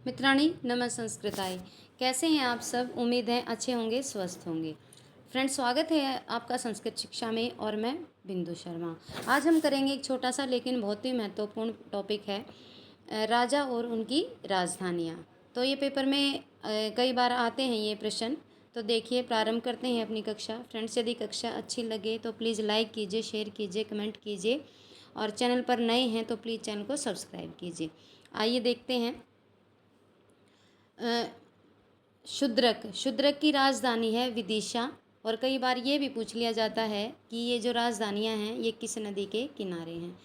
मित्राणि नमः संस्कृताय। कैसे हैं आप सब? उम्मीद है अच्छे होंगे, स्वस्थ होंगे। फ्रेंड्स, स्वागत है आपका संस्कृत शिक्षा में और मैं बिंदु शर्मा। आज हम करेंगे एक छोटा सा लेकिन बहुत ही महत्वपूर्ण टॉपिक है, राजा और उनकी राजधानियाँ। तो ये पेपर में कई बार आते हैं ये प्रश्न। तो देखिए, प्रारंभ करते हैं अपनी कक्षा। फ्रेंड्स, यदि कक्षा अच्छी लगे तो प्लीज़ लाइक कीजिए, शेयर कीजिए, कमेंट कीजिए और चैनल पर नए हैं तो प्लीज़ चैनल को सब्सक्राइब कीजिए। आइए देखते हैं। शूद्रक की राजधानी है विदिशा। और कई बार ये भी पूछ लिया जाता है कि ये जो राजधानियाँ हैं ये किस नदी के किनारे हैं।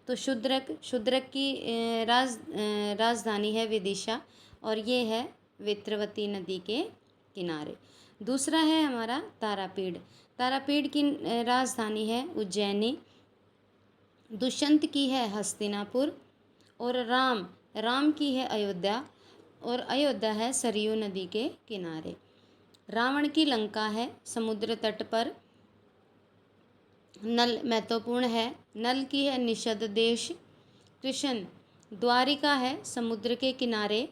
तो शूद्रक की राजधानी है विदिशा और ये है वेत्रवती नदी के किनारे। दूसरा है हमारा तारापीड़। तारापीड़ की राजधानी है उज्जैनी। दुष्यंत की है हस्तिनापुर और राम की है अयोध्या और अयोध्या है सरयू नदी के किनारे। रावण की लंका है समुद्र तट पर। नल महत्वपूर्ण है। नल की है निषद देश। कृष्ण द्वारिका है समुद्र के किनारे।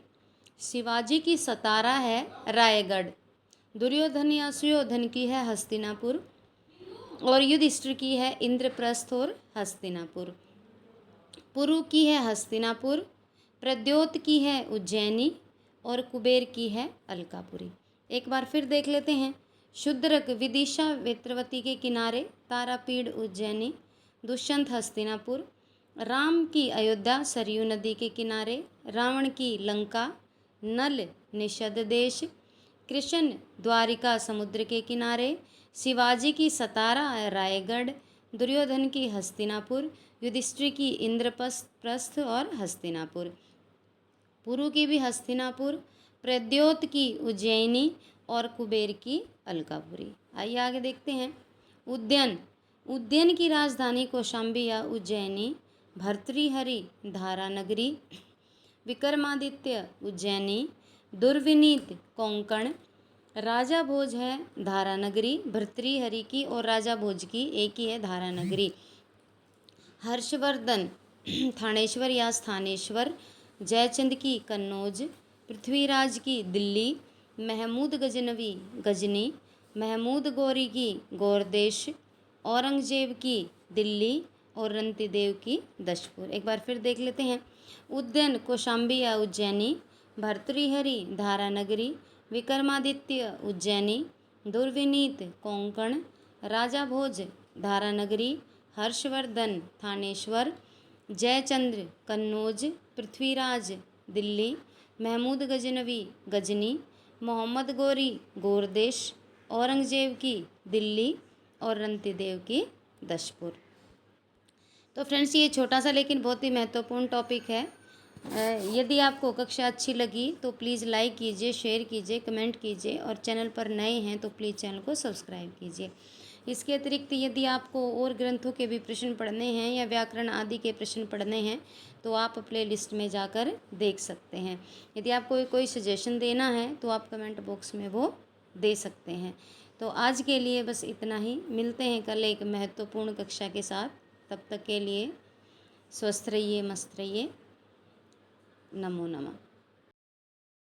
शिवाजी की सतारा है रायगढ़। दुर्योधन या सुयोधन की है हस्तिनापुर और युधिष्ठिर की है इंद्रप्रस्थ और हस्तिनापुर। पुरु की है हस्तिनापुर। प्रद्योत की है उज्जैनी और कुबेर की है अलकापुरी। एक बार फिर देख लेते हैं। शूद्रक विदिशा वेत्रवती के किनारे, तारापीड़ उज्जैनी, दुष्यंत हस्तिनापुर, राम की अयोध्या सरयू नदी के किनारे, रावण की लंका, नल निषद देश, कृष्ण द्वारिका समुद्र के किनारे, शिवाजी की सतारा रायगढ़, दुर्योधन की हस्तिनापुर, युधिष्ठिर की इंद्रप्रस्थ और हस्तिनापुर, पुरु की भी हस्तिनापुर, प्रद्योत की उज्जैनी और कुबेर की अलकापुरी। आइए आगे देखते हैं। उज्जैन की राजधानी कौशाम्बी या उज्जैनी, भर्तृहरि धारानगरी, विक्रमादित्य उज्जैनी, दुर्विनीत कोंकण, राजा भोज है धारानगरी। भर्तृहरि की और राजा भोज की एक ही है धारानगरी। हर्षवर्धन थानेश्वर या स्थानेश्वर, जयचंद की कन्नौज, पृथ्वीराज की दिल्ली, महमूद गजनवी गजनी, महमूद गौरी की गौरदेश, औरंगजेब की दिल्ली और रंतिदेव की दशपुर। एक बार फिर देख लेते हैं। उज्जैन कौशाम्बी या उज्जैनी, भर्तृहरि धारानगरी, विक्रमादित्य उज्जैनी, दुर्विनीत कोंकण, राजा भोज धारानगरी, हर्षवर्धन थानेश्वर, जयचंद्र कन्नौज, पृथ्वीराज दिल्ली, महमूद गजनवी गजनी, मोहम्मद गौरी गोरदेश, औरंगजेब की दिल्ली और रंतिदेव की दशपुर। तो फ्रेंड्स, ये छोटा सा लेकिन बहुत ही महत्वपूर्ण टॉपिक है। यदि आपको कक्षा अच्छी लगी तो प्लीज़ लाइक कीजिए, शेयर कीजिए, कमेंट कीजिए और चैनल पर नए हैं तो प्लीज़ चैनल को सब्सक्राइब कीजिए। इसके अतिरिक्त यदि आपको और ग्रंथों के भी प्रश्न पढ़ने हैं या व्याकरण आदि के प्रश्न पढ़ने हैं तो आप प्ले लिस्ट में जाकर देख सकते हैं। यदि आपको कोई सजेशन देना है तो आप कमेंट बॉक्स में वो दे सकते हैं। तो आज के लिए बस इतना ही। मिलते हैं कल एक महत्वपूर्ण कक्षा के साथ। तब तक के लिए स्वस्थ रहिए, मस्त रहिए। नमो नमः।